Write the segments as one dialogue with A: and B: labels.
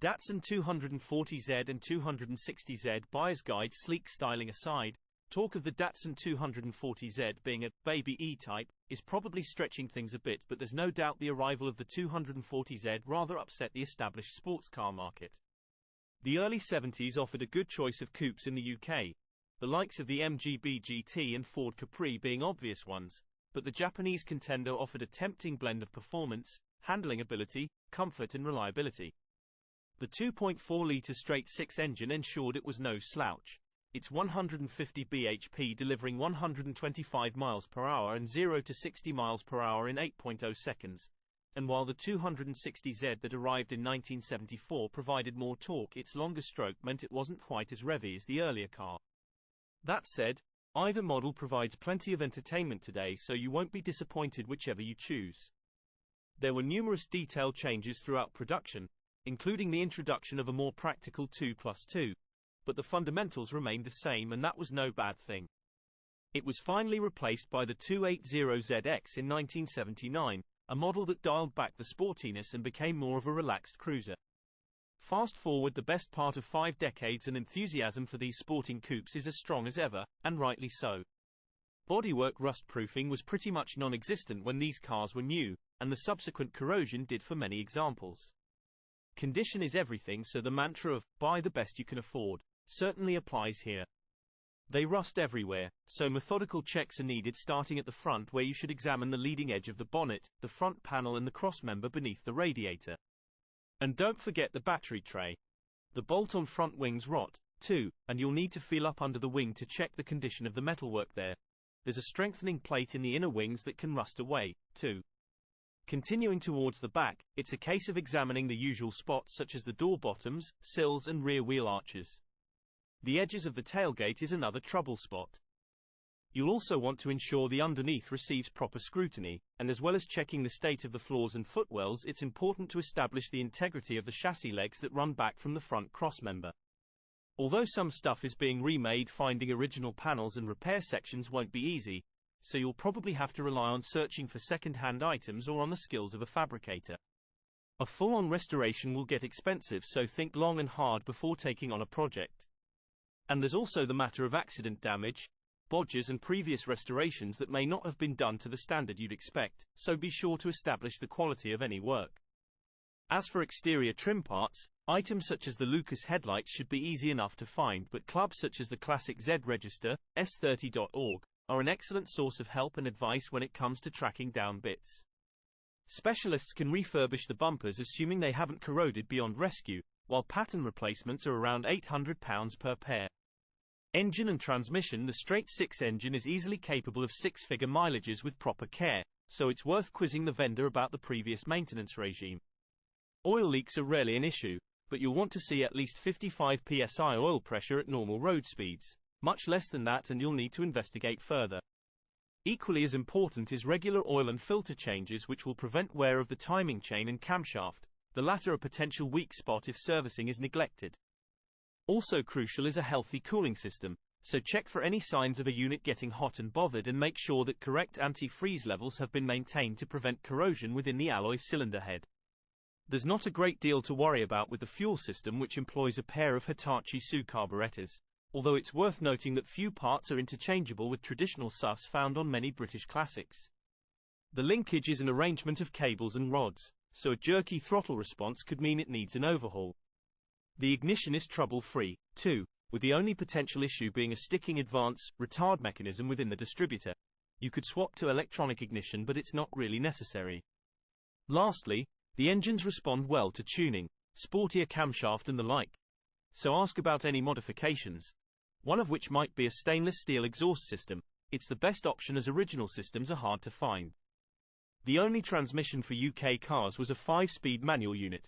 A: Datsun 240Z and 260Z buyer's guide. Sleek styling aside, talk of the Datsun 240Z being a baby E-type is probably stretching things a bit, but there's no doubt the arrival of the 240Z rather upset the established sports car market. The early 70s offered a good choice of coupes in the UK, the likes of the MGB GT and Ford Capri being obvious ones, but the Japanese contender offered a tempting blend of performance, handling ability, comfort and reliability. The 2.4-litre straight-six engine ensured it was no slouch. Its 150 bhp delivering 125 miles per hour and 0 to 60 miles per hour in 8.0 seconds. And while the 260Z that arrived in 1974 provided more torque, its longer stroke meant it wasn't quite as revvy as the earlier car. That said, either model provides plenty of entertainment today, so you won't be disappointed whichever you choose. There were numerous detail changes throughout production, including the introduction of a more practical 2+2, but the fundamentals remained the same, and that was no bad thing. It was finally replaced by the 280ZX in 1979, a model that dialed back the sportiness and became more of a relaxed cruiser. Fast forward the best part of 5 decades and enthusiasm for these sporting coupes is as strong as ever, and rightly so. Bodywork rust-proofing was pretty much non-existent when these cars were new, and the subsequent corrosion did for many examples. Condition is everything, so the mantra of buy the best you can afford certainly applies here. They rust everywhere, so methodical checks are needed, starting at the front where you should examine the leading edge of the bonnet, the front panel and the crossmember beneath the radiator. And don't forget the battery tray. The bolt-on front wings rot, too, and you'll need to feel up under the wing to check the condition of the metalwork there. There's a strengthening plate in the inner wings that can rust away, too. Continuing towards the back, it's a case of examining the usual spots such as the door bottoms, sills and rear wheel arches. The edges of the tailgate is another trouble spot. You'll also want to ensure the underneath receives proper scrutiny, and as well as checking the state of the floors and footwells, it's important to establish the integrity of the chassis legs that run back from the front crossmember. Although some stuff is being remade, finding original panels and repair sections won't be easy, so you'll probably have to rely on searching for second-hand items or on the skills of a fabricator. A full-on restoration will get expensive, so think long and hard before taking on a project. And there's also the matter of accident damage, bodges and previous restorations that may not have been done to the standard you'd expect, so be sure to establish the quality of any work. As for exterior trim parts, items such as the Lucas headlights should be easy enough to find, but clubs such as the classic Z Register, S30.org, are an excellent source of help and advice when it comes to tracking down bits. Specialists can refurbish the bumpers assuming they haven't corroded beyond rescue, while pattern replacements are around £800 per pair. Engine and transmission: the straight-six engine is easily capable of six-figure mileages with proper care, so it's worth quizzing the vendor about the previous maintenance regime. Oil leaks are rarely an issue, but you'll want to see at least 55 psi oil pressure at normal road speeds. Much less than that and you'll need to investigate further. Equally as important is regular oil and filter changes, which will prevent wear of the timing chain and camshaft, the latter a potential weak spot if servicing is neglected. Also crucial is a healthy cooling system, so check for any signs of a unit getting hot and bothered and make sure that correct anti-freeze levels have been maintained to prevent corrosion within the alloy cylinder head. There's not a great deal to worry about with the fuel system, which employs a pair of Hitachi SU carburetors, although it's worth noting that few parts are interchangeable with traditional SUS found on many British classics. The linkage is an arrangement of cables and rods, so a jerky throttle response could mean it needs an overhaul. The ignition is trouble-free, too, with the only potential issue being a sticking advance retard mechanism within the distributor. You could swap to electronic ignition, but it's not really necessary. Lastly, the engines respond well to tuning, sportier camshaft and the like. So ask about any modifications, one of which might be a stainless steel exhaust system. It's the best option as original systems are hard to find. The only transmission for UK cars was a 5-speed manual unit.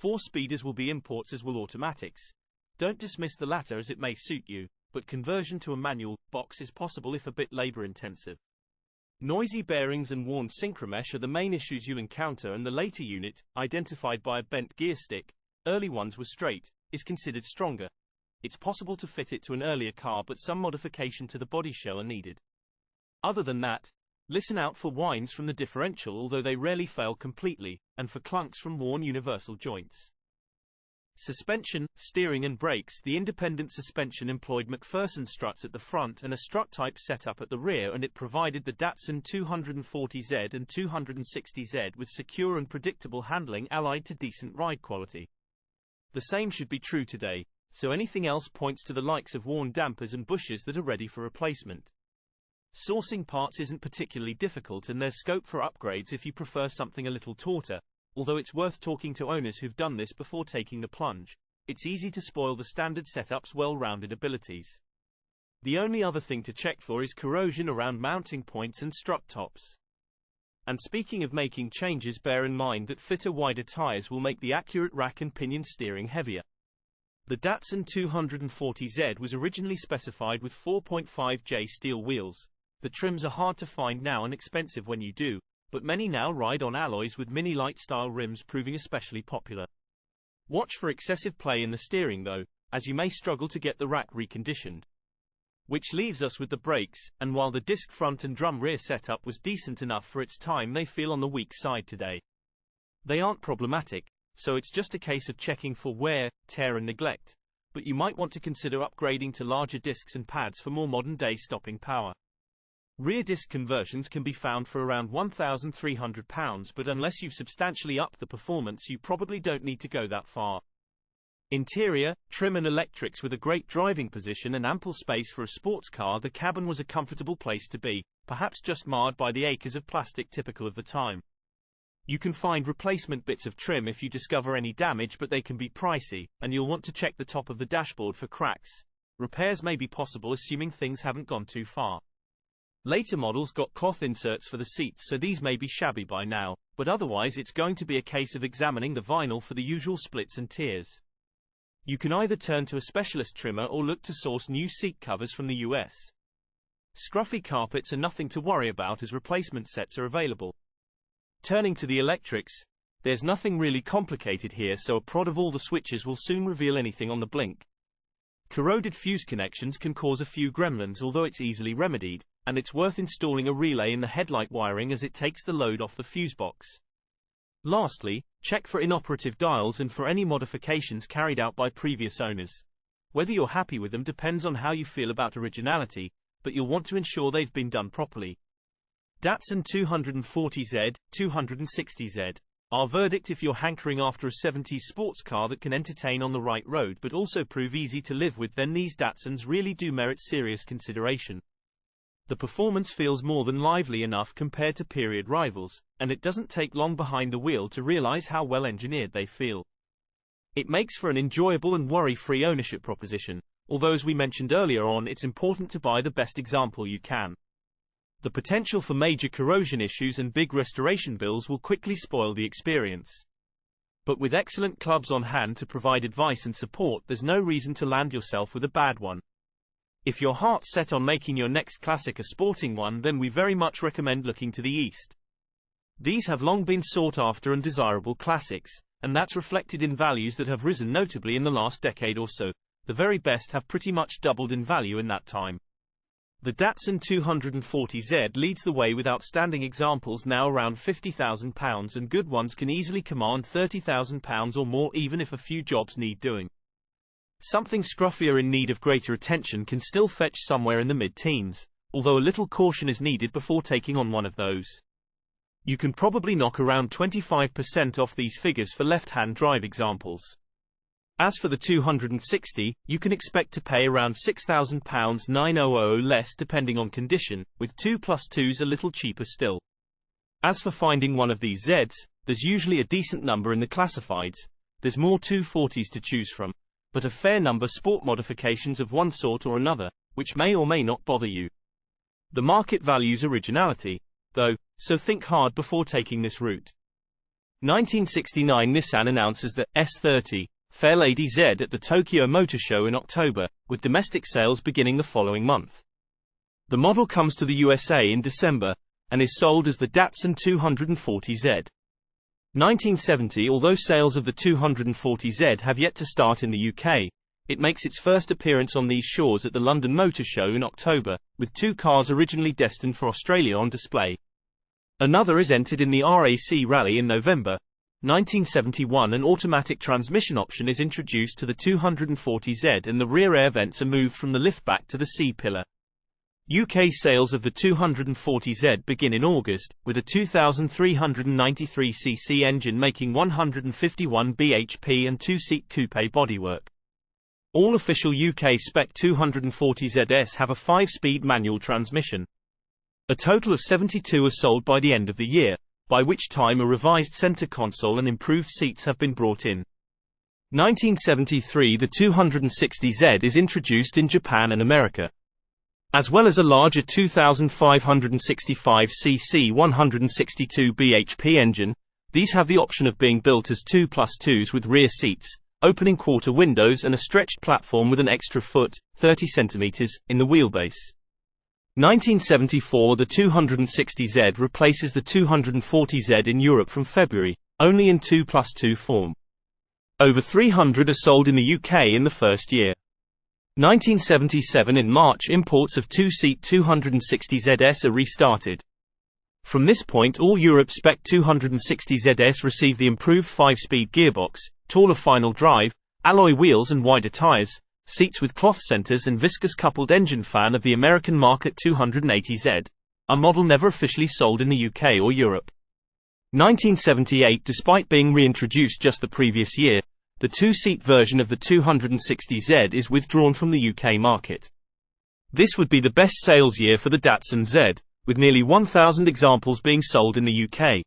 A: 4-speeders will be imports, as will automatics. Don't dismiss the latter as it may suit you, but conversion to a manual box is possible if a bit labor-intensive. Noisy bearings and worn synchromesh are the main issues you'll encounter, and the later unit, identified by a bent gear stick, early ones were straight, is considered stronger. It's possible to fit it to an earlier car, but some modification to the body shell are needed. Other than that, listen out for whines from the differential, although they rarely fail completely, and for clunks from worn universal joints. Suspension, steering and brakes. The independent suspension employed McPherson struts at the front and a strut-type setup at the rear, and it provided the Datsun 240Z and 260Z with secure and predictable handling allied to decent ride quality. The same should be true today, so anything else points to the likes of worn dampers and bushes that are ready for replacement. Sourcing parts isn't particularly difficult, and there's scope for upgrades if you prefer something a little tauter. Although it's worth talking to owners who've done this before taking the plunge. It's easy to spoil the standard setup's well-rounded abilities. The only other thing to check for is corrosion around mounting points and strut tops. And speaking of making changes, bear in mind that fitter, wider tires will make the accurate rack and pinion steering heavier. The Datsun 240Z was originally specified with 4.5J steel wheels. The trims are hard to find now and expensive when you do, but many now ride on alloys with mini light style rims, proving especially popular. Watch for excessive play in the steering though, as you may struggle to get the rack reconditioned. Which leaves us with the brakes, and while the disc front and drum rear setup was decent enough for its time, they feel on the weak side today. They aren't problematic, so it's just a case of checking for wear, tear and neglect, but you might want to consider upgrading to larger discs and pads for more modern day stopping power. Rear disc conversions can be found for around £1,300, but unless you've substantially upped the performance, you probably don't need to go that far. Interior, trim and electrics. With a great driving position and ample space for a sports car, the cabin was a comfortable place to be, perhaps just marred by the acres of plastic typical of the time. You can find replacement bits of trim if you discover any damage, but they can be pricey, and you'll want to check the top of the dashboard for cracks. Repairs may be possible assuming things haven't gone too far. Later models got cloth inserts for the seats, so these may be shabby by now, but otherwise it's going to be a case of examining the vinyl for the usual splits and tears. You can either turn to a specialist trimmer or look to source new seat covers from the US. Scruffy carpets are nothing to worry about as replacement sets are available. Turning to the electrics, there's nothing really complicated here, so a prod of all the switches will soon reveal anything on the blink. Corroded fuse connections can cause a few gremlins, although it's easily remedied, and it's worth installing a relay in the headlight wiring as it takes the load off the fuse box. Lastly, check for inoperative dials and for any modifications carried out by previous owners. Whether you're happy with them depends on how you feel about originality, but you'll want to ensure they've been done properly. Datsun 240Z, 260Z. Our verdict: if you're hankering after a 70s sports car that can entertain on the right road but also prove easy to live with, then these Datsuns really do merit serious consideration. The performance feels more than lively enough compared to period rivals, and it doesn't take long behind the wheel to realize how well engineered they feel. It makes for an enjoyable and worry-free ownership proposition, although as we mentioned earlier on, it's important to buy the best example you can. The potential for major corrosion issues and big restoration bills will quickly spoil the experience. But with excellent clubs on hand to provide advice and support, there's no reason to land yourself with a bad one. If your heart's set on making your next classic a sporting one, then we very much recommend looking to the east. These have long been sought after and desirable classics, and that's reflected in values that have risen notably in the last decade or so. The very best have pretty much doubled in value in that time. The Datsun 240Z leads the way with outstanding examples now around £50,000, and good ones can easily command £30,000 or more, even if a few jobs need doing. Something scruffier in need of greater attention can still fetch somewhere in the mid-teens, although a little caution is needed before taking on one of those. You can probably knock around 25% off these figures for left-hand drive examples. As for the 260, you can expect to pay around £6,000 $900 less depending on condition, with 2+2s a little cheaper still. As for finding one of these Zs, there's usually a decent number in the classifieds. There's more 240s to choose from, but a fair number sport modifications of one sort or another, which may or may not bother you. The market values originality, though, so think hard before taking this route. 1969 Nissan announces the S30 Fairlady Z at the Tokyo Motor Show in October, with domestic sales beginning the following month. The model comes to the USA in December, and is sold as the Datsun 240Z. 1970 Although sales of the 240Z have yet to start in the UK, it makes its first appearance on these shores at the London Motor Show in October, with two cars originally destined for Australia on display. Another is entered in the RAC Rally in November, 1971 an automatic transmission option is introduced to the 240Z and the rear air vents are moved from the liftback to the C-pillar. UK sales of the 240Z begin in August, with a 2,393cc engine making 151 bhp and two-seat coupe bodywork. All official UK spec 240ZS have a 5-speed manual transmission. A total of 72 are sold by the end of the year, by which time a revised center console and improved seats have been brought in. 1973 the 260Z is introduced in Japan and America. As well as a larger 2,565cc 162 bhp engine, these have the option of being built as 2+2s with rear seats, opening quarter windows and a stretched platform with an extra foot, 30 cm, in the wheelbase. 1974 the 260Z replaces the 240Z in Europe from February, only in 2+2 form. Over 300 are sold in the UK in the first year. 1977 in March imports of two-seat 260ZS are restarted. From this point all Europe spec 260ZS receive the improved 5-speed gearbox, taller final drive, alloy wheels and wider tyres, seats with cloth centers and viscous coupled engine fan of the American market 280Z, a model never officially sold in the UK or Europe. 1978 despite being reintroduced just the previous year, the two-seat version of the 260Z is withdrawn from the UK market. This would be the best sales year for the Datsun Z, with nearly 1,000 examples being sold in the UK.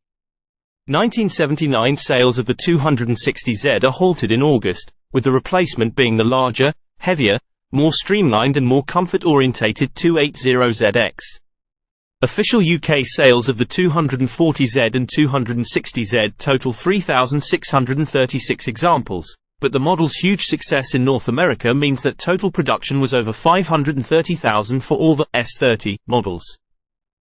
A: 1979 sales of the 260Z are halted in August, with the replacement being the larger, heavier, more streamlined and more comfort-orientated 280ZX. Official UK sales of the 240Z and 260Z total 3,636 examples, but the model's huge success in North America means that total production was over 530,000 for all the S30 models.